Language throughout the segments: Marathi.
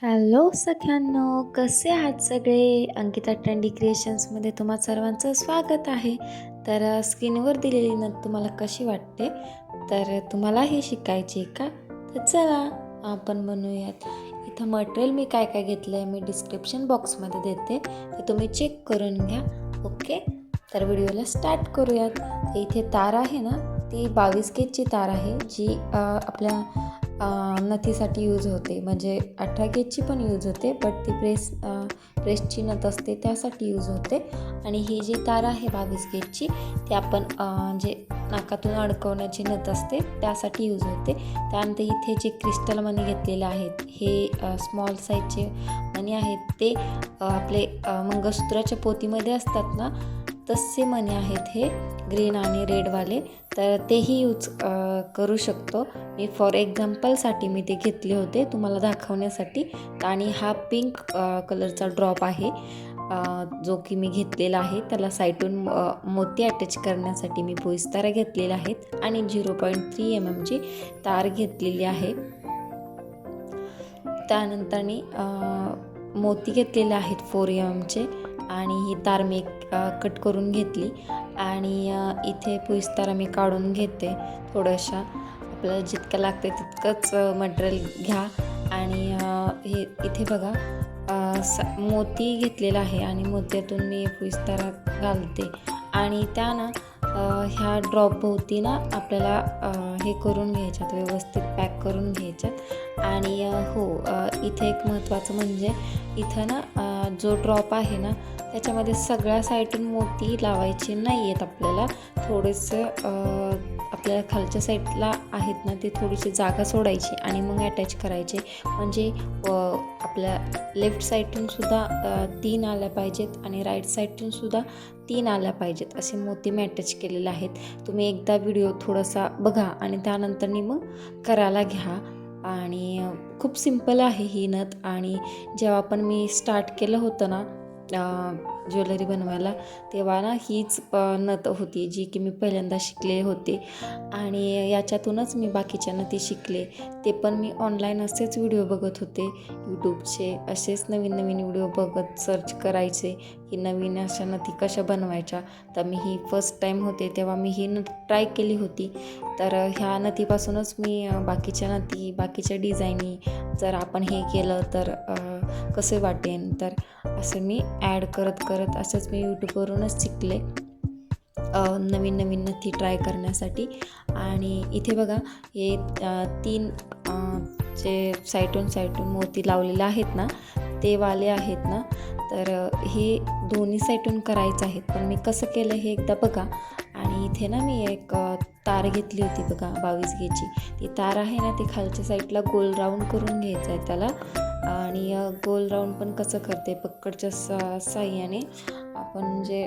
हॅलो सख्यांनो, कसे आहात सगळे? अंकिता ट्रेंडी क्रिएशन्समध्ये तुम्हा सर्वांचं स्वागत आहे. तर स्क्रीनवर दिलेली नथ तुम्हाला कशी वाटते? तर तुम्हाला हे शिकायची का? तर चला आपण बनवूयात. इथं मटेरियल मी काय काय घेतलं आहे मी डिस्क्रिप्शन बॉक्समध्ये देते, ते तुम्ही चेक करून घ्या. ओके, तर व्हिडिओला स्टार्ट करूयात. इथे तार आहे ना, ती 22 गेजची तार आहे, जी आपल्या नथीसाठी यूज होते. म्हणजे 18 गेजची पण यूज होते, बट ती प्रेसची नथ असते त्यासाठी यूज होते. आणि ही जी तार आहे 22 गेजची, ती आपण जे नाकातून अडकवण्याची नथ असते त्यासाठी यूज होते. त्यानंतर इथे जे क्रिस्टल मणी घेतलेले आहेत, हे स्मॉल साईजचे मणी आहेत. ते आपले मंगळसूत्राच्या पोतीमध्ये असतात ना, तसे मणी आहेत हे, ग्रीन आणि रेडवाले. तर तेही यूज करू शकतो. मी फॉर एक्झाम्पलसाठी मी ते घेतले होते तुम्हाला दाखवण्यासाठी. आणि हा पिंक कलरचा ड्रॉप आहे, जो की मी घेतलेला आहे. त्याला साईडून मोती अटॅच करण्यासाठी मी भुईस्तारा घेतलेल्या आहेत आणि 0.3 mm ची तार घेतलेली आहे. त्यानंतरनी मोती घेतलेले आहेत 4 mm चे. आणि ही तार मी कट करून घेतली. आणि इथे भुईस्तारा मी काढून घेते. थोड्याशा आपल्याला जितकं लागते तितकंच मटेरियल घ्या. आणि हे इथे बघा मोती घेतलेला आहे आणि मोत्यातून मी भुईस्तारा घालते. आणि त्या ना ह्या ड्रॉपभोवती ना आपल्याला हे करून घ्यायच्यात, व्यवस्थित पॅक करून घ्यायच्यात. आणि हो, इथे एक महत्त्वाचं म्हणजे इथं ना जो ड्रॉप आहे ना, त्याच्यामध्ये सगळ्या साईडून मोती लावायचे नाही आहेत आपल्याला. थोडेसं आपल्याला खालच्या साईडला आहेत ना, ते थोडीशी जागा सोडायची आणि मग अटॅच करायचे. म्हणजे आपल्या लेफ्ट साईडून सुद्धा 3 आल्या पाहिजेत आणि राईट साईडून सुद्धा 3 आल्या पाहिजेत, असे मोती मी अटॅच केलेले आहेत. तुम्ही एकदा व्हिडिओ थोडासा बघा आणि त्यानंतरनी मग करायला घ्या. आणि खूप सिंपल आहे ही नथ. आणि जेव्हा पण मी स्टार्ट केलं होतं ना ज्वेलरी बनवायला, तेव्हा ना हीच नथ होती जी की मी पहिल्यांदा शिकले होते. आणि याच्यातूनच मी बाकीच्या नथी शिकले. ते पण मी ऑनलाईन असेच व्हिडिओ बघत होते यूट्यूबचे. असेच नवीन नवीन व्हिडिओ बघत सर्च करायचे की नवीन अशा नथी कशा बनवायच्या. तर मी ही फर्स्ट टाईम होते तेव्हा मी ही नथ ट्राय केली होती. तर ह्या नथीपासूनच मी बाकीच्या नथी, बाकीच्या डिझाईनी जर आपण हे केलं तर कसे वाटेन, तर असं मी ॲड करत करत असंच मी यूट्यूबवरूनच शिकले नवीन नवीन नथी ट्राय करण्यासाठी. आणि इथे बघा हे 3 जे साईडून मोती लावलेले आहेत ना, ते वाले आहेत ना. तर हे दोन्ही साईडून करायचं आहेत, पण मी कसं केलं हे एकदा बघा. आणि इथे ना मी एक तार घेतली होती बघा 22 गेजची. ती तार आहे ना, ती खालच्या साईडला गोल राऊंड करून घ्यायचं आहे त्याला. आणि गोल राऊंड पण कसं करते, पक्कडच्या साह्याने आपण जे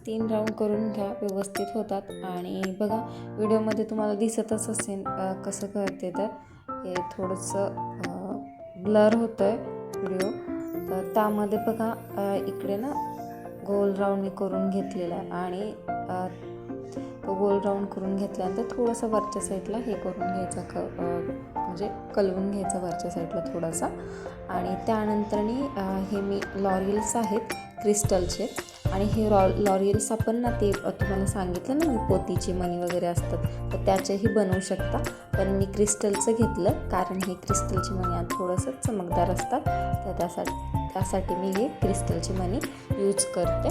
3 राऊंड करून घ्या, व्यवस्थित होतात. आणि बघा व्हिडिओमध्ये तुम्हाला दिसतच असेल कसं करते. तर हे थोडंसं ब्लर होतं आहे व्हिडिओ. तर त्यामध्ये बघा इकडे ना गोल राऊंड मी करून घेतलेला आहे. आणि तो गोल राऊंड करून घेतल्यानंतर थोडंसं वरच्या साईडला हे करून घ्यायचं, म्हणजे कलवून घ्यायचं वरच्या साईडला थोडासा. आणि त्यानंतरनी हे मी लॉरियल्स आहेत क्रिस्टलचे. आणि हे लॉरियल्स आपण ना, ते तुम्हाला सांगितलं ना मी पोतीचे मणी वगैरे असतात, तर त्याचेही बनवू शकता. पण मी क्रिस्टलचं घेतलं कारण हे क्रिस्टलचे मणी थोडंसं चमकदार असतात. तर त्यासाठी मी हे क्रिस्टलचे मणी यूज करते.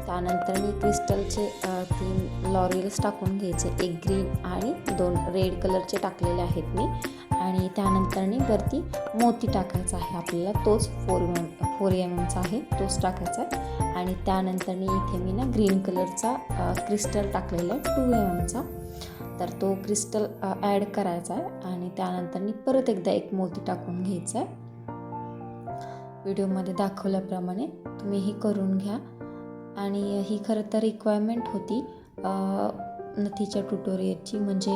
त्यानंतर मी क्रिस्टलचे 3 लॉरियल्स टाकून घ्यायचे, 1 ग्रीन आणि 2 रेड कलरचे टाकलेले आहेत मी. आणि त्यानंतरनी वरती मोती टाकायचा आहे आपल्याला, तोच 4 mm आहे, तोच टाकायचा आहे. आणि त्यानंतरनी इथे मी ना ग्रीन कलरचा क्रिस्टल टाकलेला आहे 2 mm चा. तर तो क्रिस्टल ॲड करायचा आहे. आणि त्यानंतरनी परत एकदा एक मोती टाकून घ्यायचा आहे. व्हिडिओमध्ये दाखवल्याप्रमाणे तुम्हीही करून घ्या. आणि ही खरं तर रिक्वायरमेंट होती नथीच्या ट्युटोरियलची. म्हणजे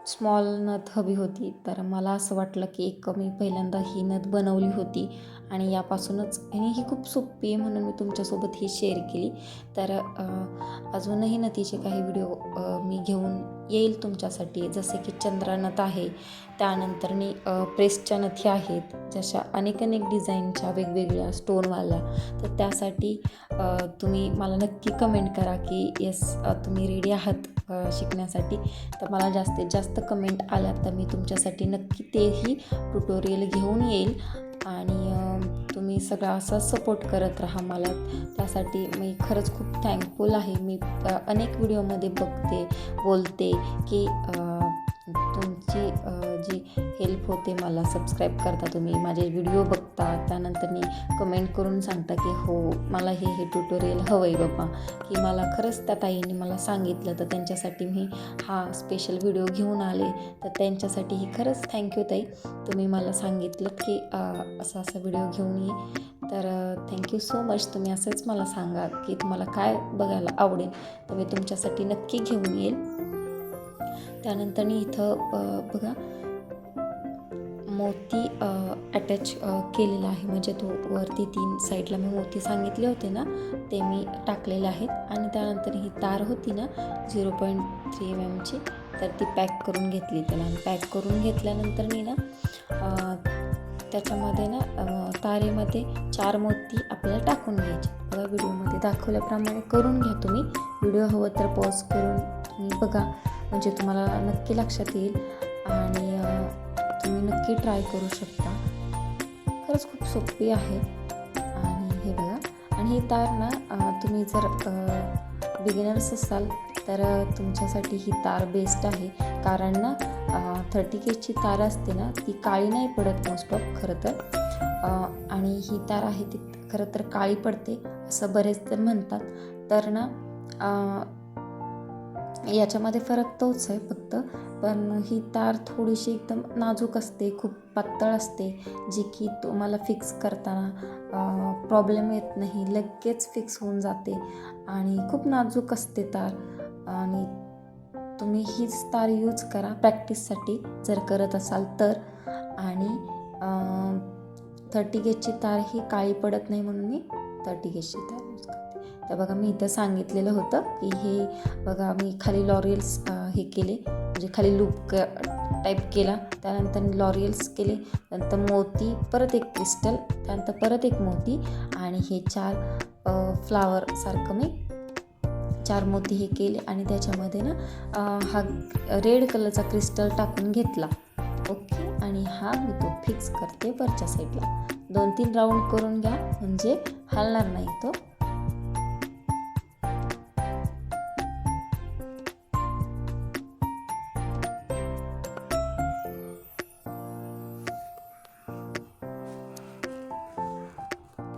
स्मॉल नथ हवी होती. तर मला असं वाटलं की मी पहिल्यांदा ही नथ बनवली होती आणि यापासूनच, आणि ही खूप सोपी आहे म्हणून मी तुमच्यासोबत ही शेअर केली. तर अजूनही नथीचे काही व्हिडिओ मी घेऊन येईल तुमच्यासाठी, जसे की चंद्रनथ आहे, त्यानंतरनी प्रेसच्या नथी आहेत, जशा अनेक डिझाईनच्या वेगवेगळ्या स्टोनवाल्या. तर त्यासाठी तुम्ही मला नक्की कमेंट करा की येस तुम्ही रेडी आहात शिकण्यासाठी. तर मला जास्तीत जास्त कमेंट आल्या तर मी तुमच्यासाठी नक्की तेही ट्युटोरियल घेऊन येईल. आणि तुम्ही सगळा असा सपोर्ट करत राहा मला, त्यासाठी मी खरंच खूप थँकफुल आहे. मी अनेक व्हिडिओमध्ये बोलते की तुमची जी हेल्प होते, मला सबस्क्राईब करता, तुम्ही माझे व्हिडिओ बघता, त्यानंतर कमेंट करून सांगता की हो मला हे ट्युटोरियल हवं आहे बाबा, की मला खरंच त्या ताईंनी मला सांगितलं तर त्यांच्यासाठी मी हा स्पेशल व्हिडिओ घेऊन आले. तर त्यांच्यासाठीही खरंच थँक्यू ताई, तुम्ही मला सांगितलं की असा व्हिडिओ घेऊन ये. तर थँक्यू सो मच. तुम्ही असंच मला सांगा की तुम्हाला काय बघायला आवडेल, तर मी तुमच्यासाठी नक्की घेऊन येईल. त्यानंतर इथं बघा मोती अटॅच केलेला आहे, म्हणजे तो वरती 3 साईडला मी मोती सांगितले होते ना, ते मी टाकलेले आहेत. आणि त्यानंतर ही तार होती ना 0.3 mm, तर ती पॅक करून घेतली त्याला. आणि पॅक करून घेतल्यानंतर मी ना त्याच्यामध्ये ना तारेमध्ये 4 मोती आपल्याला टाकून घ्यायचे. बघा व्हिडिओमध्ये दाखवल्याप्रमाणे करून घ्या तुम्ही. व्हिडिओ हवं तर पॉज करून तुम्ही बघा, म्हणजे तुम्हाला नक्की लक्षात येईल आणि तुम्ही नक्की ट्राय करू शकता. खरंच खूप सोपी आहे. आणि हे बघा, आणि ही तार ना तुम्ही जर बिगिनर्स असाल तर तुमच्यासाठी ही तार बेस्ट आहे. कारण ना 30 गेजची तार असते ना, ती काळी नाही पडत मोस्ट ऑफ खरं तर. आणि ही तार आहे ती खरं तर काळी पडते असं बरेच जण म्हणतात. तर ना याच्यामध्ये फरक तोच आहे फक्त, पण ही तार थोडीशी एकदम नाजूक असते, खूप पातळ असते, जी की तुम्हाला फिक्स करताना प्रॉब्लेम येत नाही, लगेच फिक्स होऊन जाते. आणि खूप नाजूक असते तार. आणि तुम्ही हीच तार यूज करा प्रॅक्टिससाठी जर करत असाल तर. आणि 30 गेजची तार ही काळी पडत नाही म्हणून मी 30 गेजची तार यूज करते. तर बघा मी इथं सांगितलेलं होतं की हे बघा मी खाली लॉरियल्स हे केले, म्हणजे खाली लूप टाईप केला, त्यानंतर लॉरियल्स केले, नंतर मोती, परत एक क्रिस्टल, त्यानंतर परत एक मोती, आणि हे 4 फ्लावरसारखं मी 4 मोती हे केले. आणि त्याच्यामध्ये ना हा रेड कलरचा क्रिस्टल टाकून घेतला. ओके. आणि हा मी तो फिक्स करते वरच्या साईडला. 2-3 राऊंड करून घ्या, म्हणजे हलणार नाही तो.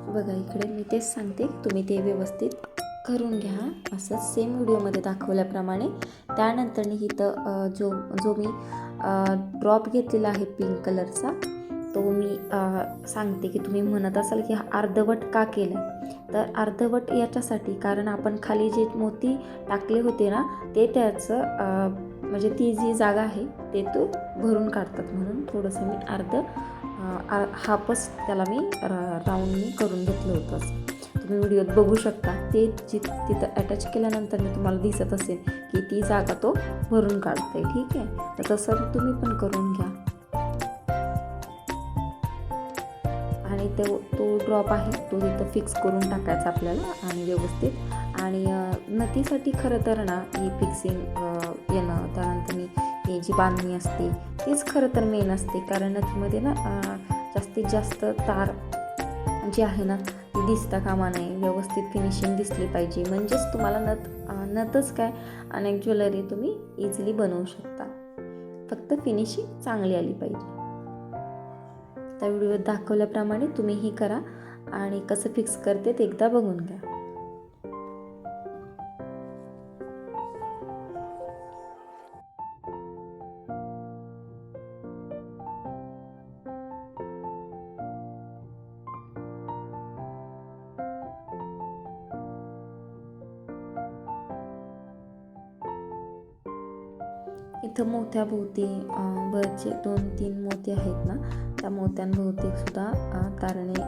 बघा इकडे मी तेच सांगते, तुम्ही ते व्यवस्थित करून घ्या असं सेम व्हिडिओमध्ये दाखवल्याप्रमाणे. त्यानंतर इथं जो मी ड्रॉप घेतलेला आहे पिंक कलरचा, तो मी सांगते की तुम्ही म्हणत असाल की हा अर्धवट का केला आहे. तर अर्धवट याच्यासाठी, कारण आपण खाली जे मोती टाकले होते ना, ते त्याचं म्हणजे ती जी जागा आहे ते तो भरून काढतात, म्हणून थोडंसं मी हाफच त्याला मी राऊंडनी करून घेतलं होतं. असं तुम्ही व्हिडिओत बघू शकता. ते तिथं अटॅच केल्यानंतर मी तुम्हाला दिसत असेल की ती जागा तो भरून काढते. ठीक आहे, तर तसं तुम्ही पण करून घ्या. आणि तो ड्रॉप आहे तो तिथं फिक्स करून टाकायचा आपल्याला आणि व्यवस्थित. आणि नथीसाठी खरं तर ना ही फिक्सिंग येणं, त्यानंतर ही जी बांधणी असते तीच खरं तर मेन असते. कारण नथीमध्ये ना जास्तीत जास्त तार जी आहे ना ती दिसता कामा नये, व्यवस्थित फिनिशिंग दिसली पाहिजे, म्हणजेच तुम्हाला नथच काय अनेक ज्वेलरी तुम्ही इझिली बनवू शकता. फक्त फिनिशिंग चांगली आली पाहिजे. त्या व्हिडिओत दाखवल्याप्रमाणे तुम्हीही करा आणि कसं फिक्स करते ते एकदा बघून घ्या. इथं मोत्याभोवती वरचे 2-3 मोती आहेत ना, त्या मोत्यांभोवती सुद्धा तारेने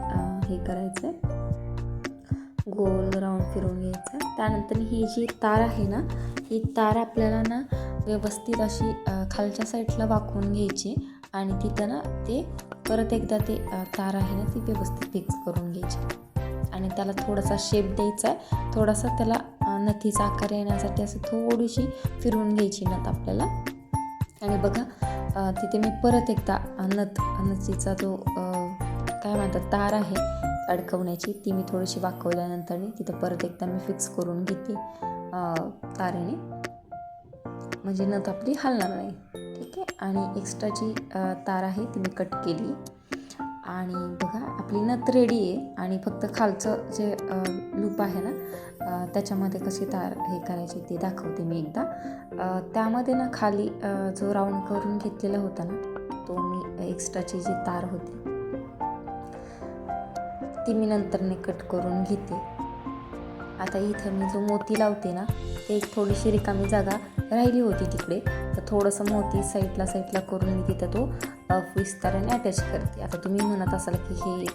हे करायचं आहे, गोल राऊंड फिरवून घ्यायचं. त्यानंतर ही जी तार आहे ना, ही तार आपल्याला ना व्यवस्थित अशी खालच्या साईडला वाकवून घ्यायची आणि तिथं ना ते परत एकदा ते तार आहे ना ती व्यवस्थित फिक्स करून घ्यायची आणि त्याला थोडासा शेप द्यायचा आहे. थोडासा त्याला नथीचा आकार येण्यासाठी असं थोडीशी फिरवून घ्यायची नथ आपल्याला. आणि बघा तिथे मी परत एकदा नथीचा जो काय म्हणतात तार आहे अडकवण्याची ती मी थोडीशी वाकवल्यानंतर तिथं परत एकदा मी फिक्स करून घेते तारेने, म्हणजे नथ आपली हलणार नाही. ठीक आहे. आणि एक्स्ट्राची तार आहे ती मी कट केली आणि बघा आपली नथ रेडी आहे. आणि फक्त खालचं जे लूप आहे ना त्याच्यामध्ये कशी तार हे करायची ते दाखवते मी एकदा. त्यामध्ये ना खाली जो राऊंड करून घेतलेला होता ना तो मी एक्स्ट्राची जी तार होती ती मी नंतरने कट करून घेते. आता इथं मी जो मोती लावते ना ते एक थोडीशी रिकामी जागा राहिली होती तिकडे, तर थोडंसं मोती साईडला करून मी तिथं तो विस्ताराने अटॅच करते. आता तुम्ही म्हणत असाल की हे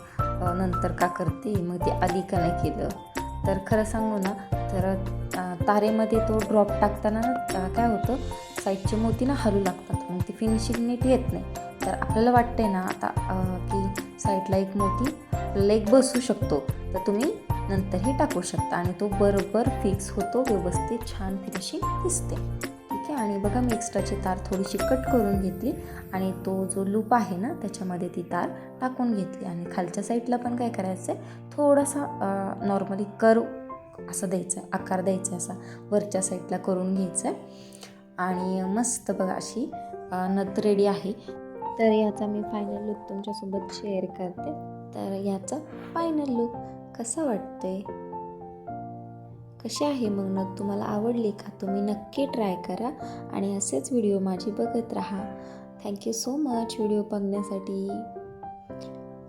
नंतर का करते, मग ते आधी का नाही केलं. तर खरं सांगू ना तर तारेमध्ये तो ड्रॉप टाकताना काय होतं साईडचे मोती ना हलू लागतात, मग ते फिनिशिंग नीट येत नाही. तर आपल्याला वाटतंय ना आता की साईडला एक मोती आपल्याला एक बसू शकतो, तर तुम्ही नंतरही टाकू शकता आणि तो बरोबर फिक्स होतो, व्यवस्थित छान फिनिशिंग दिसते. ठीक आहे. आणि बघा मी एक्स्ट्राची तार थोडीशी कट करून घेतली आणि तो जो लूप आहे ना त्याच्यामध्ये ती तार टाकून घेतली. आणि खालच्या साईडला पण काय करायचं आहे थोडासा नॉर्मली कर्व असं द्यायचं आहे, आकार द्यायचा आहे असा वरच्या साईडला करून घ्यायचं आहे. आणि मस्त बघा अशी नथ रेडी आहे. तर याचा मी फायनल लुक तुमच्यासोबत शेअर करते. तर याचा फायनल लुक कसा वाटतंय, कशी आहे मग नथ तुम्हाला आवडली का? तुम्ही नक्की ट्राय करा आणि असेच व्हिडिओ माझे बघत राहा. थँक्यू सो मच व्हिडिओ बघण्यासाठी.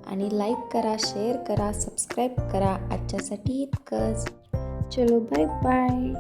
आणि लाईक करा, शेअर करा, सबस्क्राईब करा. आजच्यासाठी इतकंच. चलो बाय बाय.